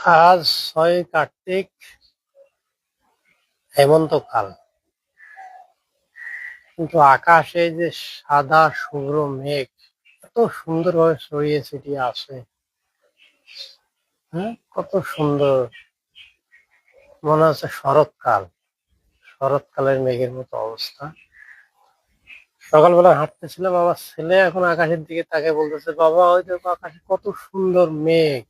আজ ৬ কার্তিক, হেমন্তকাল, কিন্তু আকাশে যে সাদা শুভ্র মেঘ এত সুন্দরভাবে ছড়িয়ে ছিটিয়ে আছে। হ্যাঁ, কত সুন্দর, মনে হচ্ছে শরৎকাল। শরৎকালের মেঘের মতো অবস্থা। সকালবেলা হাঁটতেছিলাম, আমার ছেলে এখন আকাশের দিকে তাকে বলতেছে, বাবা ওই দেখো আকাশে কত সুন্দর মেঘ,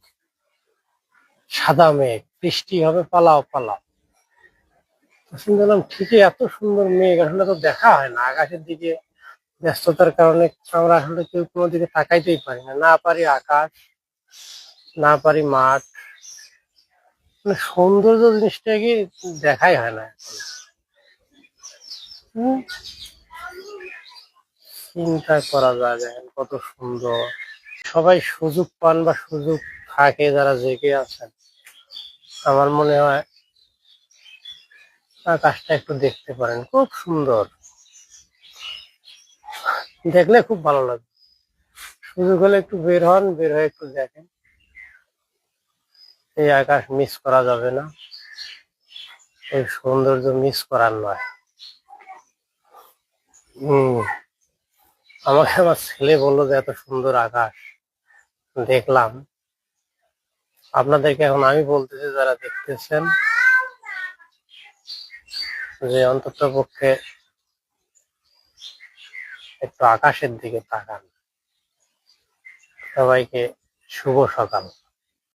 সাদা মেঘ, বৃষ্টি হবে, পালাও পালাও। চিন্তা করলাম, ঠিকই, এত সুন্দর মেঘ আসলে তো দেখা হয় না আকাশের দিকে। ব্যস্ততার কারণে আমরা আসলে কেউ কোনো দিকে তাকাইতেই পারি না, না পারি আকাশ, না পারি মাঠ, মানে সৌন্দর্য জিনিসটাকে দেখাই হয় না এখন। হুম, চিন্তা করা যায় দেখেন কত সুন্দর। সবাই সুযোগ পান বা সুযোগ থাকে যারা জেগে আছেন, আমার মনে হয় আকাশটা একটু দেখতে পারেন, খুব সুন্দর, দেখলে খুব ভালো লাগে। সুযোগ হলে একটু বের হন, বের হয়ে একটু দেখেন, এই আকাশ মিস করা যাবে না, এই সৌন্দর্য মিস করার নয়। হম, আমাকে আমার ছেলে বললো যে এত সুন্দর আকাশ দেখলাম। আপনাদেরকে এখন আমি বলতেছি, যারা দেখতেছেন, যে অন্তত পক্ষে একটু আকাশের দিকে তাকান। সবাইকে শুভ সকাল।